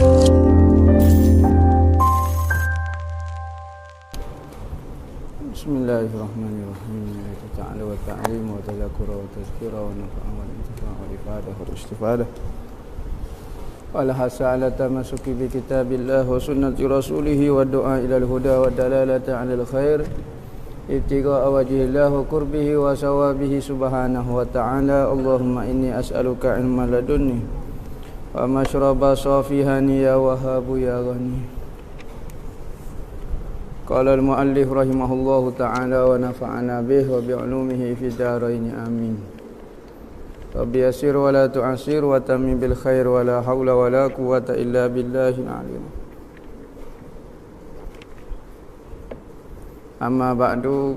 Bismillahirrahmanirrahim. Ta'ala wa ta'lim wa tadhakura wa tazkira wa nafa'a wa intifa'a wa ifadah wa istifadah. Wal hasa ala tamasuki bi kitabillah wa sunnati rasulih wa du'a ila al-huda wa dalalata 'ala al-khair. Ibtigha'a wajhillah wa qurbihi wa sawabihi subhanahu wa ta'ala. Allahumma inni as'aluka ilman ladunni wa mashraba safihani ya wahhabu ya ghani. Qala al-muallif rahimahullahu ta'ala wa nafa'ana bih wa bi'ulumihi fi darain amin. Rabbi yassir wa la tu'assir wa tamim bil khair wa la hawla wa la quwwata illa billahil alim. Amma ba'du.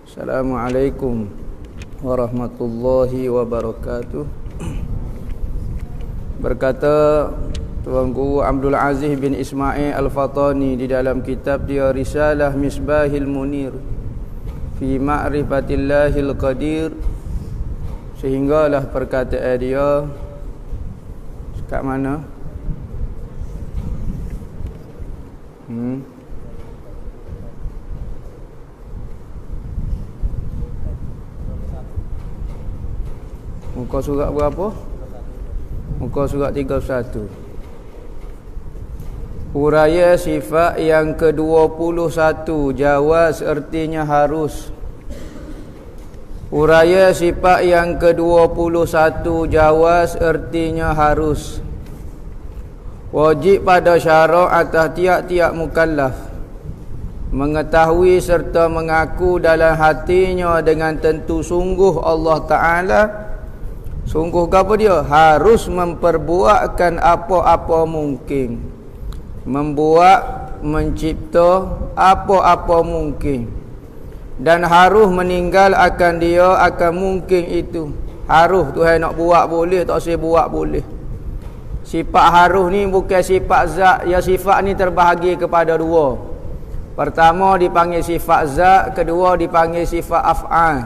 Assalamualaikum warahmatullahi wabarakatuh. Berkata Tuan Guru Abdul Aziz bin Ismail Al-Fatani di dalam kitab dia Risalah Misbahil Munir fi Ma'rifatillahil Qadir, sehinggalah perkataan dia kat mana? Muka surat berapa? Muka surat 31. Huraya sifat yang ke-21, jawaz artinya harus. Huraya sifat yang ke-21, jawaz artinya harus. Wajib pada syarak atas tiap-tiap mukallaf mengetahui serta mengaku dalam hatinya dengan tentu sungguh Allah Ta'ala, sungguh apa dia? Harus memperbuatkan apa-apa mungkin, membuat, mencipta apa-apa mungkin, dan harus meninggal akan dia akan mungkin itu. Harus Tuhan nak buat boleh, tak saya buat boleh. Sifat harus ni bukan sifat zat. Ya, sifat ni terbahagi kepada dua. Pertama dipanggil sifat zat, kedua dipanggil sifat af'al.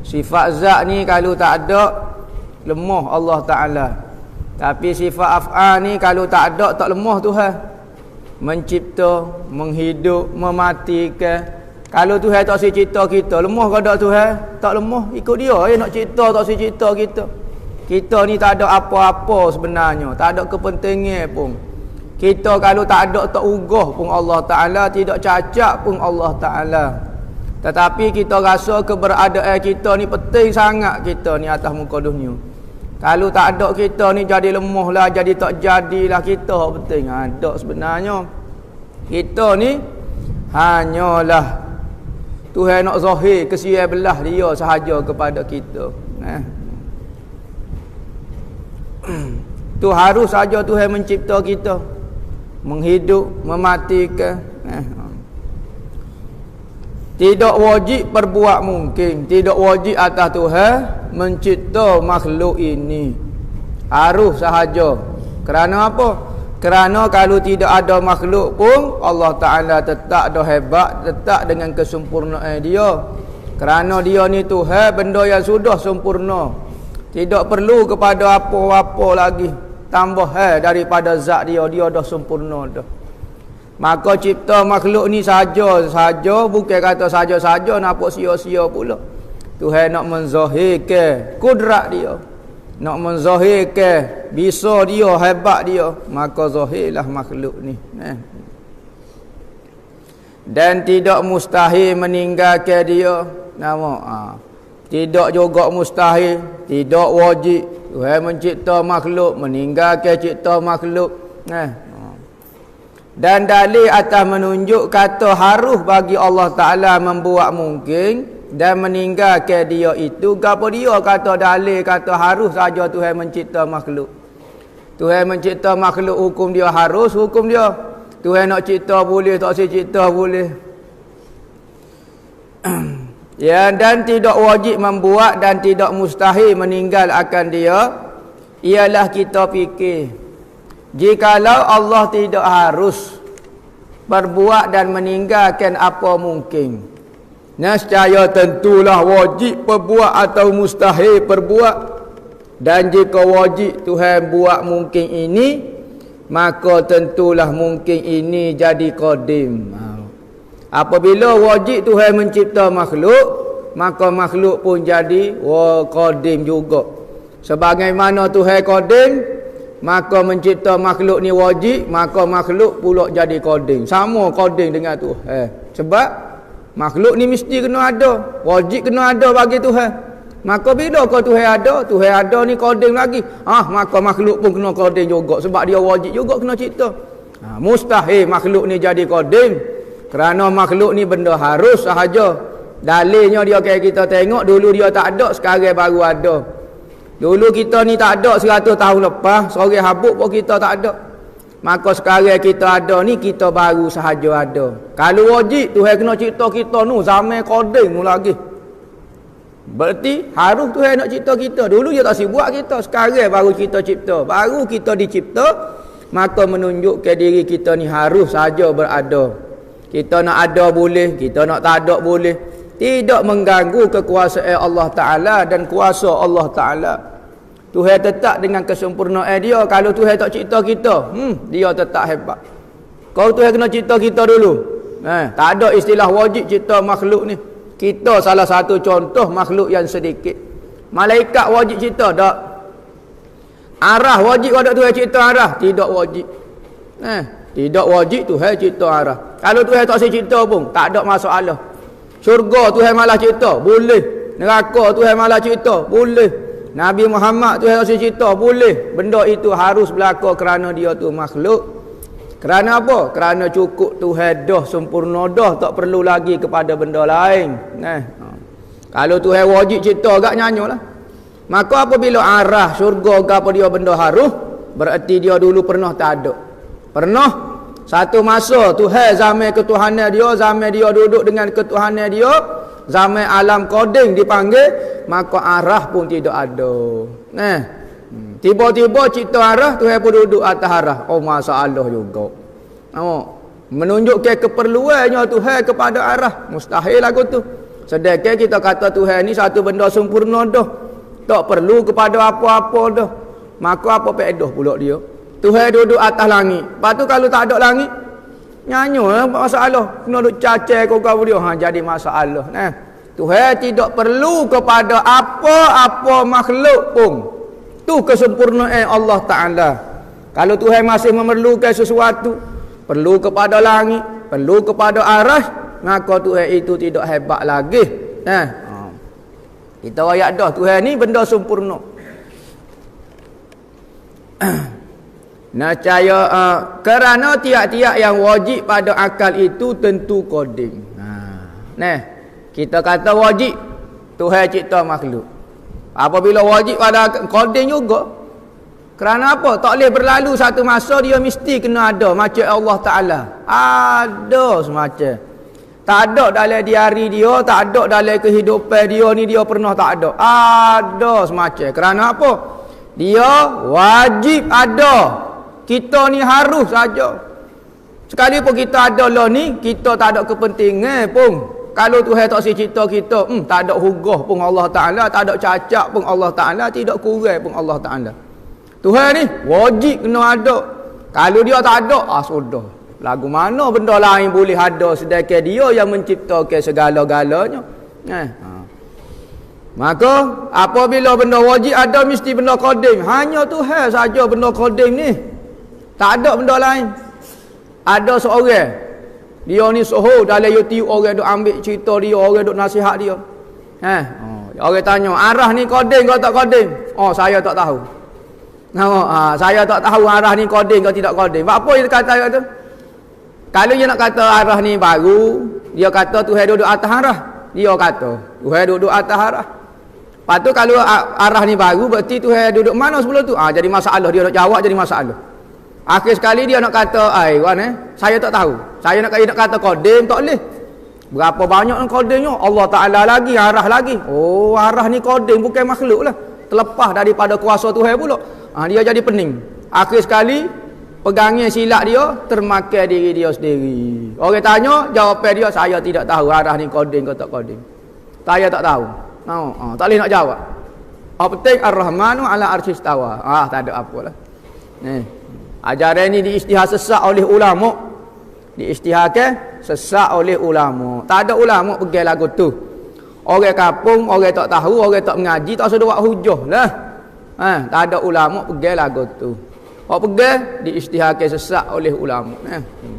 Sifat zat ni kalau tak ada, lemah Allah Ta'ala. Tapi sifat af'al ni kalau tak ada, tak lemah Tuhan. Mencipta, menghidup, mematikan. Kalau Tuhan tak si cipta kita, lemah ke tak Tuhan? Tak lemah, ikut dia nak cipta, tak si cipta kita. Kita ni tak ada apa-apa sebenarnya, tak ada kepentingan pun. Kita kalau tak ada, tak ugah pun Allah Ta'ala, tidak cacat pun Allah Ta'ala. Tetapi kita rasa keberadaan kita ni penting sangat, kita ni atas muka dunia. Kalau tak ada kita ni jadi lemah lah, jadi tak jadilah kita penting. Ada sebenarnya. Kita ni hanyalah Tuhan nak zahir kesian belah dia sahaja kepada kita. Tu harus saja Tuhan mencipta kita, menghidup, mematikan. Tidak wajib perbuat mungkin, tidak wajib atas Tuhan mencipta makhluk ini. Harus sahaja. Kerana apa? Kerana kalau tidak ada makhluk pun Allah Ta'ala tetap dah hebat, tetap dengan kesempurnaan dia. Kerana dia ni Tuhan, benda yang sudah sempurna, tidak perlu kepada apa-apa lagi tambah daripada zat dia. Dia dah sempurna dah. Maka cipta makhluk ni saja, bukan kata saja-saja nampak sia-sia pula. Tuhan nak menzahirkan kudrat dia, nak menzahirkan bisa dia, hebat dia, maka zahirlah makhluk ni. Dan tidak mustahil meninggalkan dia. Tidak juga mustahil, tidak wajib Tuhan mencipta makhluk, meninggalkan cipta makhluk. Dan dalil atas menunjuk kata harus bagi Allah Ta'ala membuat mungkin dan meninggalkan dia itu. Gapo dia kata dalil kata harus saja Tuhan mencipta makhluk. Tuhan mencipta makhluk, hukum dia harus, hukum dia. Tuhan nak cipta boleh, tak si cipta boleh. Ya, dan tidak wajib membuat dan tidak mustahil meninggal akan dia. Ialah kita fikir, jikalau Allah tidak harus berbuat dan meninggalkan apa mungkin, nescaya tentulah wajib perbuat atau mustahil perbuat. Dan jika wajib Tuhan buat mungkin ini, maka tentulah mungkin ini jadi qadim. Apabila wajib Tuhan mencipta makhluk, maka makhluk pun jadi qadim juga. Sebagaimana Tuhan qadim, maka mencipta makhluk ni wajib, maka makhluk pula jadi qadim. Sama qadim dengan Tuhan. Sebab makhluk ni mesti kena ada, wajib kena ada bagi Tuhan. Maka bila kau Tuhan ada ni qadim lagi. Maka makhluk pun kena qadim juga sebab dia wajib juga kena cipta. Mustahil makhluk ni jadi qadim kerana makhluk ni benda harus sahaja. Dalilnya dia kayak kita tengok dulu dia tak ada, sekarang baru ada. Dulu kita ni tak ada 100 tahun lepas, sore habuk pun kita tak ada. Maka sekarang kita ada ni, kita baru sahaja ada. Kalau wajib Tuhan kena cipta kita nu zaman qadim mu lagi. Berarti harus Tuhan nak cipta kita. Dulu dia tak si buat kita, sekarang baru kita cipta, baru kita dicipta. Maka menunjukkan diri kita ni harus saja berada. Kita nak ada boleh, kita nak tak ada boleh. Tidak mengganggu kekuasaan Allah Ta'ala dan kuasa Allah Ta'ala. Tuhan tetap dengan kesempurnaan dia. Kalau Tuhan tak cipta kita, dia tetap hebat. Kau Tuhan kena cipta kita dulu. Tak ada istilah wajib cipta makhluk ni. Kita salah satu contoh makhluk yang sedikit. Malaikat wajib cipta tak? Arah wajib ada Tuhan cipta arah? Tidak wajib. Tidak wajib Tuhan cipta arah. Kalau Tuhan tak cipta pun tak ada masalah. Syurga Tuhan malah cipta, boleh. Neraka Tuhan malah cipta, boleh. Nabi Muhammad Tuhan tak cipta, boleh. Benda itu harus berlaku kerana dia tu makhluk. Kerana apa? Kerana cukup Tuhan dah sempurna dah, tak perlu lagi kepada benda lain. Kalau Tuhan wajib cipta agak nyanyolah. Maka apabila arah syurga ke apa dia benda harus, berarti dia dulu pernah tak ada. Pernah satu masa Tuhan zaman ketuhanan dia, zaman dia duduk dengan ketuhanan dia, zaman alam qadim dipanggil, maka arah pun tidak ada. Tiba-tiba cipta arah, Tuhan pun duduk atas arah. Masalah juga. Menunjukkan keperluannya Tuhan kepada arah. Mustahil lagu tu. Sedangkan kita kata Tuhan ni satu benda sempurna dah, tak perlu kepada apa-apa dah. Maka apa faedah pula dia? Tuhan duduk atas langit. Lepas tu kalau tak ada langit, nyanyo masalah. Kena duduk cacai kau dia. Jadi masalah. Tuhan tidak perlu kepada apa-apa makhluk pun. Tu kesempurnaan Allah Ta'ala. Kalau Tuhan masih memerlukan sesuatu, perlu kepada langit, perlu kepada arah, maka Tuhan itu tidak hebat lagi. Kita ayat dah Tuhan ni benda sempurna. Kerana tiap-tiap yang wajib pada akal itu tentu qadim. Kita kata wajib Tuhan cipta makhluk. Apabila wajib pada qadim juga. Kerana apa? Tak boleh berlalu satu masa dia mesti kena ada macam Allah Ta'ala. Ada semacam. Tak ada dalam diari dia, tak ada dalam kehidupan dia ni dia pernah tak ada. Ada semacam. Kerana apa? Dia wajib ada. Kita ni harus saja. Sekalipun kita ada lah ni, kita tak ada kepentingan pun. Kalau Tuhan tak cipta kita, tak ada hugah pun Allah Ta'ala, tak ada cacat pun Allah Ta'ala, tidak kurang pun Allah Ta'ala. Tuhan ni wajib kena ada. Kalau dia tak ada, sudah. Lagu mana benda lain boleh ada sedangkan dia yang menciptakan segala-galanya. Maka apabila benda wajib ada, mesti benda qadim. Hanya Tuhan saja benda qadim ni. Tak ada benda lain. Ada seorang, dia ni soho dalam YouTube, orang duk ambil cerita dia, orang duk nasihat dia. Orang tanya, arah ni qadim ke tak qadim? Saya tak tahu. Saya tak tahu arah ni qadim ke tidak qadim. Apa dia kata tu? Kalau dia nak kata arah ni baru, dia kata Tuhan duduk atas arah. Dia kata Tuhan duduk atas arah. Lepas tu kalau arah ni baru, berarti Tuhan duduk mana sebelum tu? Jadi masalah. Dia nak jawab jadi masalah. Akhir sekali dia nak kata, saya tak tahu. Saya nak kata qadim, tak boleh. Berapa banyak qadimnya? Allah Ta'ala lagi, arah lagi. Arah ni qadim, bukan makhluk lah. Terlepas daripada kuasa Tuhan pula. Dia jadi pening. Akhir sekali, pegangnya silap dia, termakan diri dia sendiri. Orang tanya, jawapan dia, saya tidak tahu arah ni qadim ke tak qadim. Saya tak tahu. Tak boleh nak jawab. Apa penting Ar-Rahmanu ala arsy istawa. Tak ada apalah. Ajaran ni diisytihar sesak oleh ulama. Diisytiharkan sesak oleh ulama. Tak ada ulama pergi lagu tu. Orang kampung, orang tak tahu, orang tak mengaji, tak sudah buat hujah lah. Tak ada ulama pergi lagu tu. Orang pergi diisytiharkan sesak oleh ulama.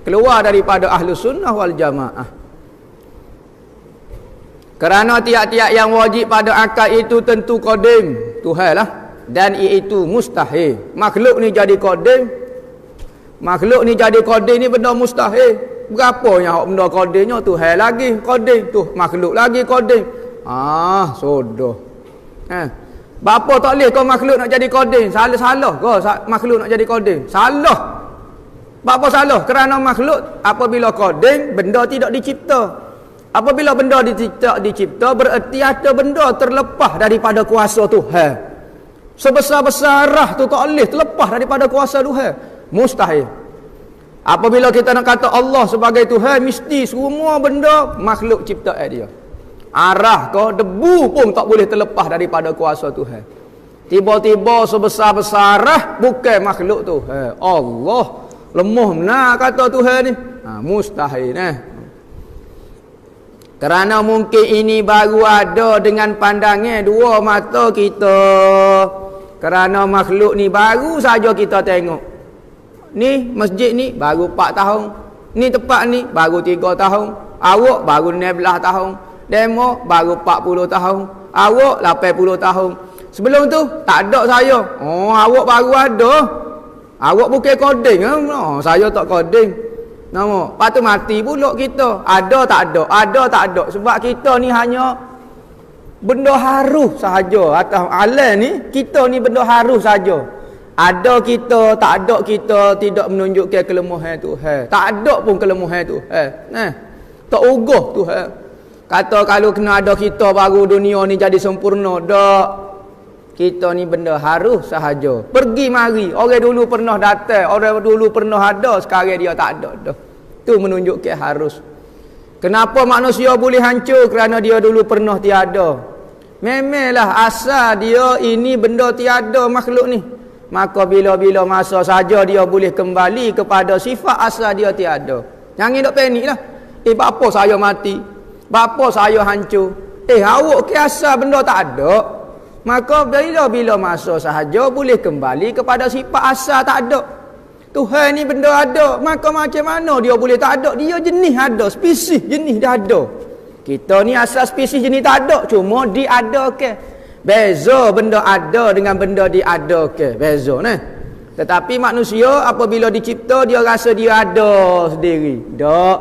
Keluar daripada ahlu sunnah wal jamaah. Kerana tiap-tiap yang wajib pada akal itu tentu qadim, Tuhan lah. Dan iaitu mustahil. Makhluk ni jadi qadim. Makhluk ni jadi qadim ni benda mustahil. Berapanya hak benda qadimnya Tuhan lagi qadim, tu makhluk lagi qadim. Sudah. Bapa tak boleh kau makhluk nak jadi qadim. Salah kau makhluk nak jadi qadim. Salah. Bapa salah kerana makhluk apabila qadim benda tidak dicipta. Apabila benda dicipta bererti ada benda terlepas daripada kuasa Tuhan. Sebesar-besar rah tu tak boleh terlepas daripada kuasa Tuhan. Mustahil. Apabila kita nak kata Allah sebagai Tuhan, mesti semua benda makhluk ciptaan dia. Arah kau debu pun tak boleh terlepas daripada kuasa Tuhan. Tiba-tiba sebesar-besar rah bukan makhluk Tuhan. Allah lemah benar kata Tuhan ni. Mustahil Kerana mungkin ini baru ada dengan pandangan dua mata kita. Kerana makhluk ni baru saja kita tengok. Ni masjid ni baru 4 tahun. Ni tempat ni baru 3 tahun. Awak baru 16 tahun. Demo baru 40 tahun. Awak 80 tahun. Sebelum tu tak ada saya. Awak baru ada. Awak bukan koding. Saya tak koding. Nama, lepas tu mati pula kita. Ada tak ada, ada tak ada. Sebab kita ni hanya benda harus sahaja. Atas alam ni, kita ni benda harus saja. Ada kita, tak ada kita, tidak menunjukkan kelemahan Tuhan. Tak ada pun kelemahan Tuhan. Tak ugah Tuhan. Kata kalau kena ada kita baru dunia ni jadi sempurna. Tak. Kita ni benda harus sahaja. Pergi mari. Orang dulu pernah datang, orang dulu pernah ada, sekarang dia tak ada dah. Tu menunjukkan harus. Kenapa manusia boleh hancur? Kerana dia dulu pernah tiada. Memanglah asal dia ini benda tiada makhluk ni. Maka bila-bila masa saja dia boleh kembali kepada sifat asal dia tiada. Jangan dok panik lah. Bapa saya mati. Bapa saya hancur. Awak ke asal benda tak ada. Maka bila-bila masa sahaja boleh kembali kepada sifat asal tak ada. Tuhan ni benda ada. Maka macam mana dia boleh tak ada? Dia jenis ada. Spesies jenis dah ada. Kita ni asal spesies jenis tak ada. Cuma diadakan. Beza benda ada dengan benda diadakan. Beza ni. Tetapi manusia apabila dicipta dia rasa dia ada sendiri. Tak.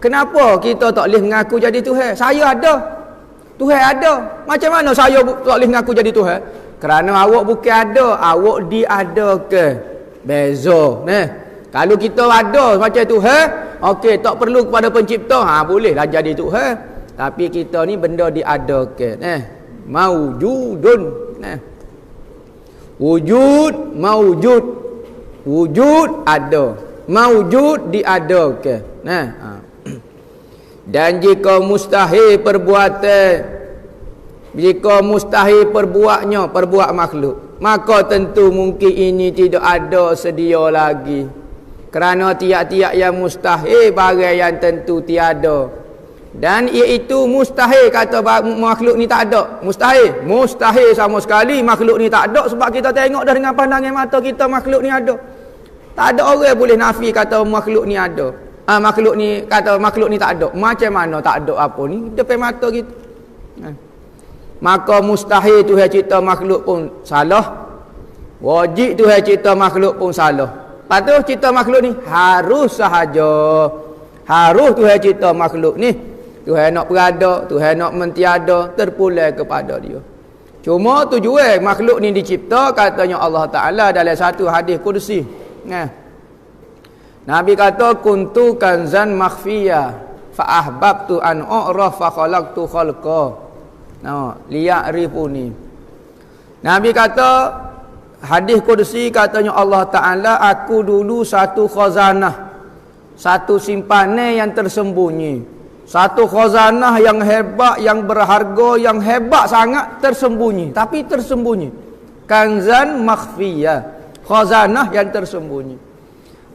Kenapa kita tak boleh mengaku jadi Tuhan? Saya ada. Tuhan ada. Macam mana saya tak boleh mengaku jadi Tuhan? Kerana awak bukan ada, awak diadakan. Beza. Kalau kita ada macam Tuhan, okey, tak perlu kepada pencipta, bolehlah jadi Tuhan. Tapi kita ni benda diadakan. Maujudun. Wujud, maujud. Wujud ada. Maujud diadakan. Dan jika mustahil perbuatan, jika mustahil perbuat makhluk, maka tentu mungkin ini tidak ada sedia lagi. Kerana tiap-tiap yang mustahil barang yang tentu tiada. Dan iaitu mustahil kata makhluk ni tak ada. Mustahil. Mustahil sama sekali makhluk ni tak ada. Sebab kita tengok dah dengan pandangan mata kita makhluk ni ada. Tak ada orang boleh nafi kata makhluk ni ada. Makhluk ni kata makhluk ni tak ada. Macam mana tak ada apa ni depan mata kita. Maka mustahil Tuhan cipta makhluk pun salah. Wajib Tuhan cipta makhluk pun salah. Lepas tu cipta makhluk ni harus sahaja. Harus Tuhan cipta makhluk ni. Tuhan nak berada, Tuhan nak mentiada, terpulang kepada dia. Cuma tujuan makhluk ni dicipta katanya Allah Ta'ala dalam satu hadis kursi. Nabi kata kuntu kanzan makhfiya fa ahbabtu an u'raf fa khalaqtu khalqa. Liya'rifuni. Nabi kata hadis kursi katanya Allah Ta'ala, aku dulu satu khazanah, satu simpanan yang tersembunyi, Satu khazanah yang hebat, yang berharga, yang hebat sangat, tersembunyi. Tapi tersembunyi. Kanzan makhfiyah. Khazanah yang tersembunyi.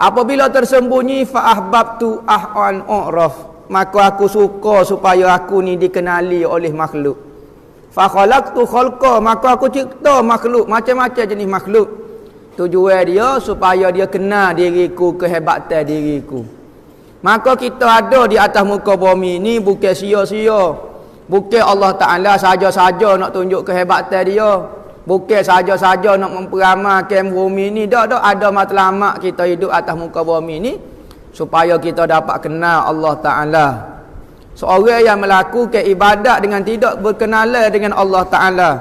Apabila tersembunyi, fa'ahbabtu ah'an u'raf. Maka aku suka supaya aku ni dikenali oleh makhluk. Fakhalaqtu khalqa. Maka aku cipta makhluk. Macam-macam jenis makhluk. Tujuan dia supaya dia kenal diriku, kehebatan diriku. Maka kita ada di atas muka bumi ni bukan sia-sia. Bukan Allah Ta'ala saja-saja nak tunjuk kehebatan dia. Bukan saja-saja nak memperamalkan bumi ni. Tak ada matlamat kita hidup atas muka bumi ni supaya kita dapat kenal Allah Ta'ala. Seorang yang melakukan ibadat dengan tidak berkenalan dengan Allah Ta'ala,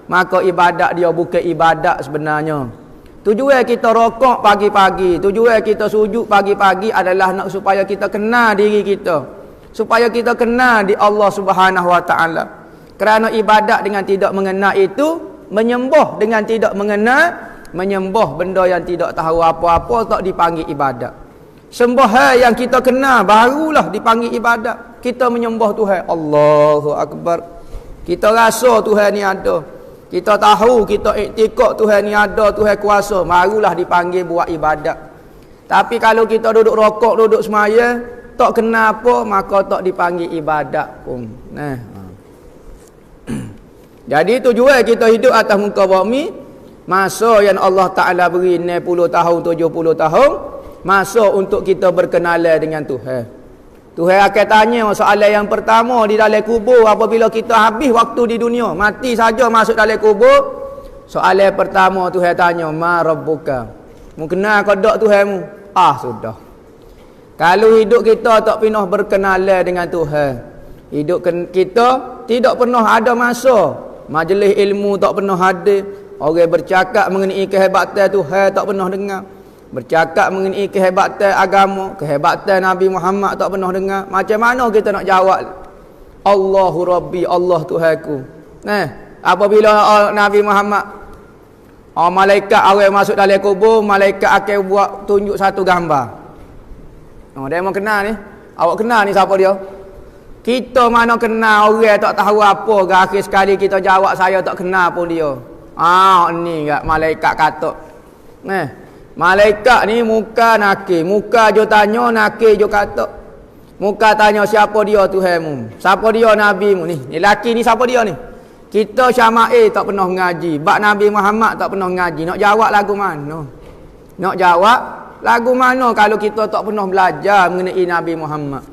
maka ibadat dia bukan ibadat sebenarnya. Tujuan kita rokok pagi-pagi, tujuan kita sujud pagi-pagi adalah nak supaya kita kenal diri kita, supaya kita kenal di Allah Subhanahu Wa Taala. Kerana ibadat dengan tidak mengenal itu, menyembah dengan tidak mengenal, menyembah benda yang tidak tahu apa-apa tak dipanggil ibadat. Sembah yang kita kenal barulah dipanggil ibadat. Kita menyembah Tuhan, Allahu Akbar. Kita rasa Tuhan ni ada. Kita tahu, kita iktikad Tuhan ni ada, Tuhan kuasa, barulah dipanggil buat ibadat. Tapi kalau kita duduk rokok, duduk semaya, tak kena apa, maka tak dipanggil ibadat pun. Nah. Jadi tujuan kita hidup atas muka bumi, masa yang Allah Ta'ala beri 60 tahun, 70 tahun, masa untuk kita berkenalan dengan Tuhan. Tuhan akan tanya soalan yang pertama di dalam kubur apabila kita habis waktu di dunia, mati saja masuk dalam kubur. Soalan pertama Tuhan tanya, ma rabbuka? Mu kenal ke tak Tuhanmu? Sudah. Kalau hidup kita tak pernah berkenalan dengan Tuhan, hidup kita tidak pernah ada masa majlis ilmu, tak pernah hadir, orang bercakap mengenai kehebatan Tuhan tak pernah dengar, bercakap mengenai kehebatan agama, kehebatan Nabi Muhammad tak pernah dengar. Macam mana kita nak jawab? Allahu Rabbi, Allah Tuhanku. Apabila Nabi Muhammad, malaikat orang masuk dalam kubur, malaikat akan buat tunjuk satu gambar. Dia mau kenal ni. Awak kenal ni siapa dia? Kita mana kenal orang tak tahu apa, akhir sekali kita jawab saya tak kenal pun dia. Ni kat malaikat katuk. Malaikat ni muka nakir, muka jo tanya, nakir jo kata. Muka tanya siapa dia Tuhanmu, siapa dia nabimu ni. Ni laki ni siapa dia ni? Kita Syama'il tak pernah mengaji, bab Nabi Muhammad tak pernah mengaji. Nak jawab lagu mana? Nak jawab lagu mana kalau kita tak pernah belajar mengenai Nabi Muhammad?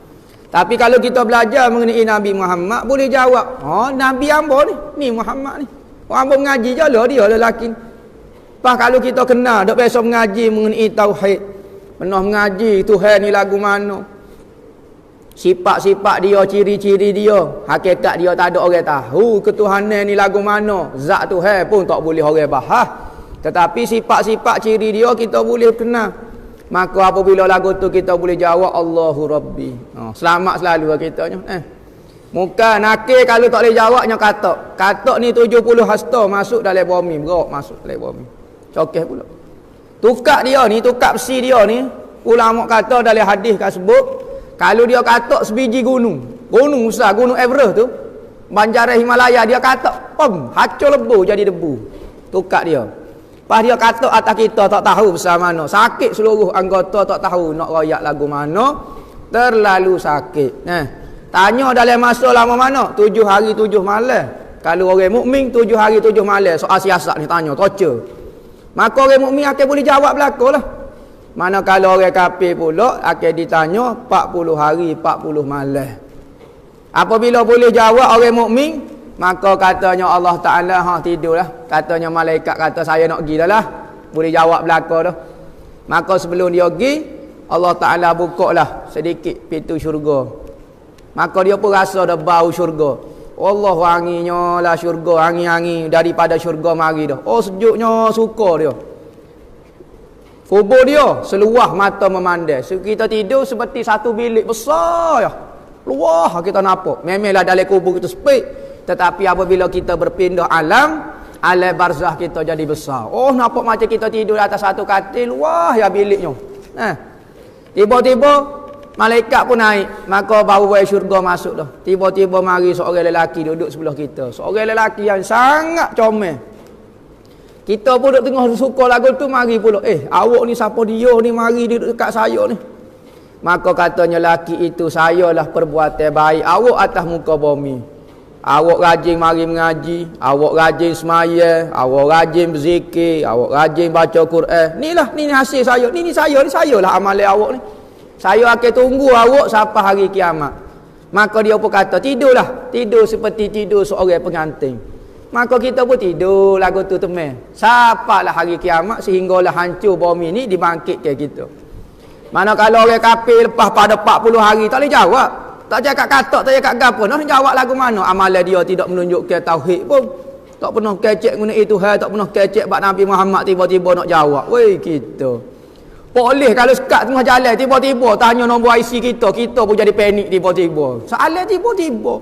Tapi kalau kita belajar mengenai Nabi Muhammad, boleh jawab. Nabi hamba ni Muhammad ni. Hamba mengaji je lah dia lelaki. Kalau kita kenal, tak biasa mengaji mengenai tauhid, pernah mengaji Tuhan ni lagu mana, sifat-sifat dia, ciri-ciri dia, hakikat dia tak ada orang tahu, ketuhanan ni lagu mana, zat Tuhan pun tak boleh orang bahas, tetapi sifat-sifat ciri dia kita boleh kenal. Maka apabila lagu tu kita boleh jawab Allahu Rabbi, selamat selalu kita nya. Muka nakir kalau tak boleh jawabnya katak ni 70 hasta masuk dalam bumi, berok masuk dalam bumi. Cokeh pula. Tukak dia ni, tukak besi dia ni, ulama kata dalam hadis sebut, kalau dia katak sebiji gunung besar, gunung Everest tu, banjaran Himalaya, dia katak, hacur lebu jadi debu. Tukak dia. Pas dia katak atas kita tak tahu besar mana, sakit seluruh anggota tak tahu nak royak lagu mana, terlalu sakit. Tanya dalam masa lama mana? 7 hari 7 malam. Kalau orang mukmin 7 hari 7 malam, soal siasat ni tanya, torture. Maka orang mukmin akan boleh jawab belaka lah. Mana kalau orang kafir pula akan ditanya 40 hari 40 malam. Apabila boleh jawab orang mukmin, maka katanya Allah Ta'ala, tidurlah. Katanya malaikat kata saya nak pergi dah lah. Boleh jawab belaka dah. Maka sebelum dia pergi, Allah Ta'ala buka lah sedikit pintu syurga. Maka dia pun rasa dah bau syurga. Allah wanginya lah syurga, angin-angin daripada syurga mari dah. Sejuknya suka dia. Kubur dia seluah mata memandai. Kita tidur seperti satu bilik besar ya. Luah kita nampak. Memanglah dalam kubur kita sempit, tetapi apabila kita berpindah alam barzah kita jadi besar. Nampak macam kita tidur atas satu katil, luah ya biliknya. Tiba-tiba Malaikat pun naik, maka baru syurga masuk dah. Tiba-tiba mari seorang lelaki duduk sebelah kita. Seorang lelaki yang sangat comel. Kita pun duduk tengah suka lagu tu, mari pula. Awak ni siapa dia ni, mari duduk dekat saya ni. Maka katanya lelaki itu, sayalah perbuatan baik awak atas muka bumi. Awak rajin mari mengaji, awak rajin semaya, awak rajin berzikir, awak rajin baca Quran. Ni hasil saya. Ni saya lah amalan awak ni. Saya akan tunggu awak sampai hari kiamat. Maka dia pun kata, tidurlah. Tidur seperti tidur seorang pengantin. Maka kita pun tidur lagu tu teman. Sampailah hari kiamat sehinggalah hancur bumi ni dibangkitkan kita. Mana kalau orang kafir lepas pada 40 hari tak boleh jawab. Tak cakap katak, tak cakap gapo. Nak jawab lagu mana? Amalan dia tidak menunjukkan tauhid pun. Tak pernah kecek guna itu hal, tak pernah kecek bab Nabi Muhammad tiba-tiba nak jawab. Weh kita. Boleh kalau sekat tengah jalan tiba-tiba tanya nombor IC kita pun jadi panik tiba-tiba. Soalan tiba-tiba.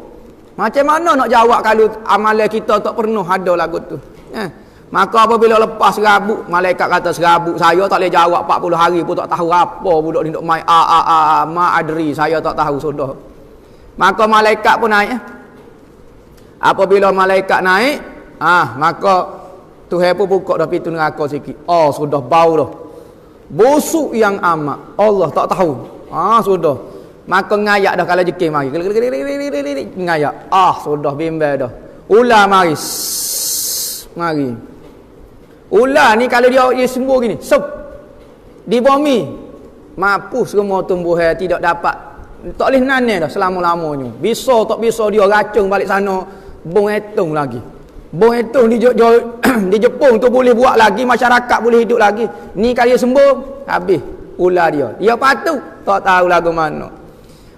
Macam mana nak jawab kalau amalan kita tak pernah ada lagu tu? Maka apabila lepas serabut, malaikat kata serabut saya tak boleh jawab 40 hari pun tak tahu apa budak ni duk mai ma adri, saya tak tahu sudah. Maka malaikat pun naik. Apabila malaikat naik, maka Tuhan pun buka dah pintu neraka sikit. Sudah bau dah. Busuk yang amat. Allah tak tahu. Sudah. Maka ngayak dah kalau jeking mari. Ngayak. Sudah bimbang dah. Ular mari. Mari. Ular ni kalau dia sembuh gini, di bumi mampus semua tumbuhan tidak dapat, tak boleh nanai dah selama-lamanya. Bisa tak bisa dia racun balik sana, bong etung lagi. Bong etung di Jepun tu boleh buat lagi, masyarakat boleh hidup lagi. Ni kalau dia sembuh, habis ular dia. Dia patuh, tak tahu lagu mana.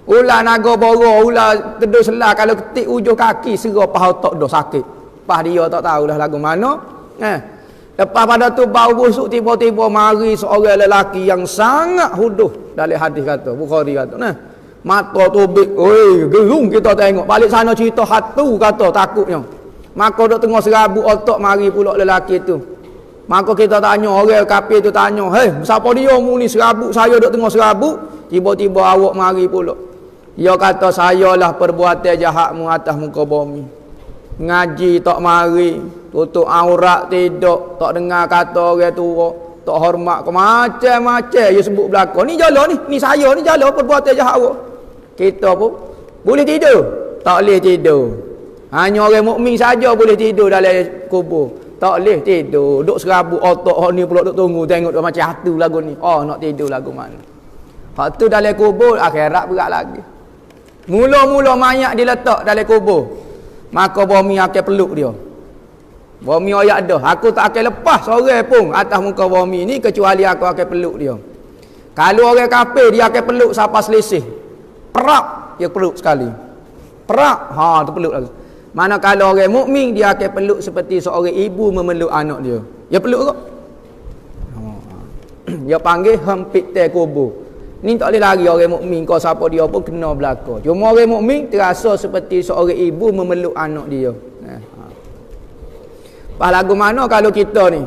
Ular naga boro, ular kedus selah kalau ketik ujung kaki serah paha otak dah sakit. Pas dia tak tahu dah lagu mana. Lepas pada tu bau busuk tiba-tiba mari seorang lelaki yang sangat huduh. Dalam hadis kata, Bukhari kata, mata tubik, gerung kita tengok. Balik sana cerita hatu kata takutnya. Maka duk tengah serabut otak mari pula lelaki tu. Maka kita tanya orang kafir tu tanya, siapa dia mu ni serabut saya duk tengah serabut, tiba-tiba awak mari pula. Dia kata sayalah perbuatan jahatmu atas muka bumi. Ngaji tak mari, tutup aurat tidak, tak dengar kata orang tua, tak hormat ke macam-macam dia sebut belakang. Ni jala ni saya ni jala perbuatan jahat awak. Kita pun boleh tidur, tak boleh tidur. Hanya orang mukmin saja boleh tidur dalam kubur. Tak boleh tidur, duk serabut otak ni pula duk tunggu tengok dia macam hatu lagu ni. Nak tidur lagu mana. Hak tu dalam kubur, akhirat berat lagi. Mula-mula mayat diletak dalam kubur, maka bumi akan peluk dia. Bumi ayat dah, aku tak akan lepas seorang pun atas muka bumi ni kecuali aku akan peluk dia. Kalau orang kafir dia akan peluk siapa selisih. Perak dia peluk sekali. Perak, tu peluk lagi. Mana kalau orang mukmin dia akan peluk seperti seorang ibu memeluk anak dia. Dia peluk tak? Dia panggil hempit teh kubur. Ni tak boleh lari orang mukmin kau siapa dia pun kena belaka. Cuma orang mukmin terasa seperti seorang ibu memeluk anak dia. Pas lagu mana kalau kita ni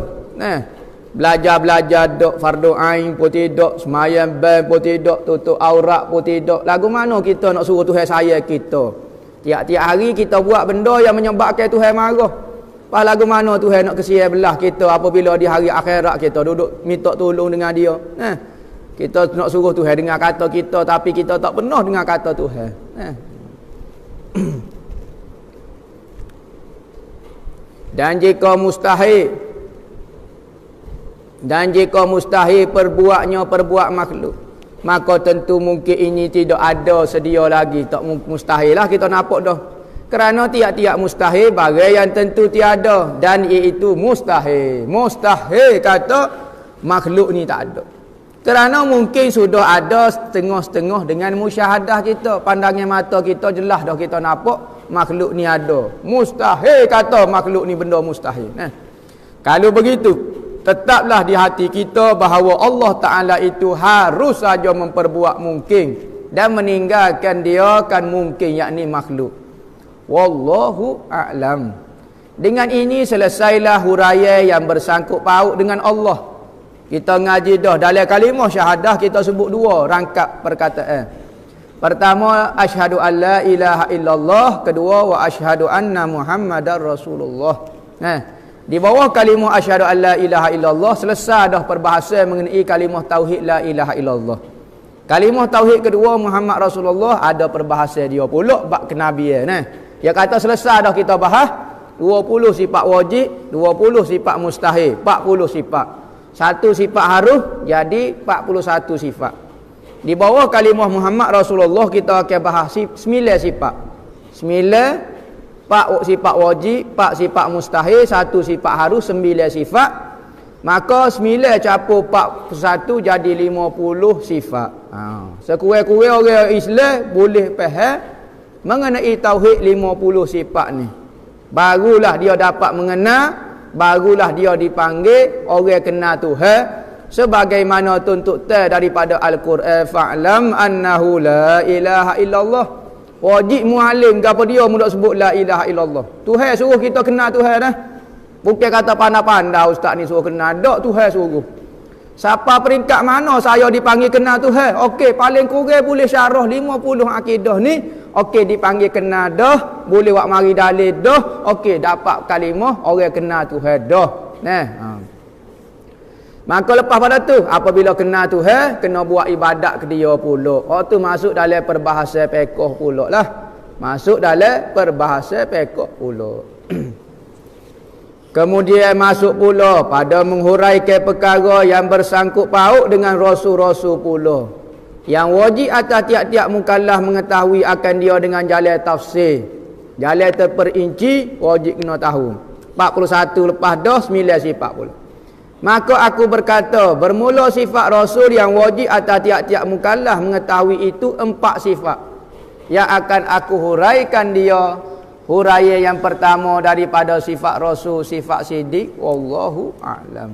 belajar dok fardu ain pun tidak, sembahyang ban pun tidak, tutup aurat pun tidak. Lagu mana kita nak suruh Tuhan sayang kita? Tiap-tiap hari kita buat benda yang menyebabkan Tuhan marah. Pas lagu mana Tuhan nak kesian belah kita apabila di hari akhirat kita duduk minta tolong dengan dia. Kita nak suruh Tuhan dengar kata kita, tapi kita tak pernah dengar kata Tuhan. Dan jika mustahil perbuat makhluk, maka tentu mungkin ini tidak ada sedia lagi. Tak mustahil lah kita nampak dah. Kerana tiap-tiap mustahil bagai yang tentu tiada, dan iaitu mustahil. Mustahil kata makhluk ni tak ada. Kerana mungkin sudah ada setengah-setengah dengan musyahadah kita, pandangan mata kita jelas dah kita nampak makhluk ni ada. Mustahil kata makhluk ni benda mustahil. Kalau begitu, tetaplah di hati kita bahawa Allah Ta'ala itu harus saja memperbuat mungkin dan meninggalkan dia kan mungkin, yakni makhluk. Wallahu a'lam. Dengan ini selesailah huraian yang bersangkut paut dengan Allah. Kita ngaji dah dalam kalimah syahadah kita sebut dua rangkap perkataan. Pertama, asyhadu an la ilaha illallah. Kedua, wa asyhadu anna Muhammadar Rasulullah. Di bawah kalimah asyhadu an la ilaha illallah selesai dah perbahasan mengenai kalimah tauhid la ilaha illallah. Kalimah tauhid kedua Muhammad Rasulullah ada perbahasan dia pula bab kenabian. Dia kata selesai dah kita bahas 20 sifat wajib, 20 sifat mustahil, 40 sifat. Satu sifat harus jadi 41 sifat. Di bawah kalimah Muhammad Rasulullah kita akan bahas 9 sifat. 9, 4 sifat wajib, 4 sifat mustahil, 1 sifat harus, 9 sifat. Maka 9 campur 41 jadi 50 sifat. Sekurang-kurang orang Islam boleh faham mengenai tauhid 50 sifat ni. Barulah dia dapat mengenal, barulah dia dipanggil orang kenal Tuhan. Sebagaimana tuntutan daripada Al-Quran, fa'lam annahu la ilaha illallah. Wajib muallim gapo dia mudak sebut la ilaha illallah. Tuhan suruh kita kenal Tuhan dah. Bukan kata pandai-pandai ustaz ni suruh kenal, dak Tuhan suruh. Siapa peringkat mana saya dipanggil kenal Tuhan? Okey, paling kurang boleh syarah 50 akidah ni. Okey, dipanggil kenal dah, boleh buat mari dalil dah. Okey, dapat kalimah orang kenal Tuhan dah. Maka lepas pada tu, apabila kenal Tuhan, kena buat ibadat ke dia pula. Tu masuk dalam perbahasan fiqh pula lah. Masuk dalam perbahasan fiqh pula. Kemudian masuk pula pada menghuraikan perkara yang bersangkut paut dengan rasul-rasul pula. Yang wajib atas tiap-tiap mukallaf mengetahui akan dia dengan jalan tafsir. Jalan terperinci wajib kena tahu. 41 lepas dah 9 sifat pula. Maka aku berkata, bermula sifat Rasul yang wajib atas tiap-tiap mukallaf mengetahui itu 4 sifat yang akan aku huraikan dia. Huraian yang pertama daripada sifat Rasul, sifat siddiq. Wallahu a'lam.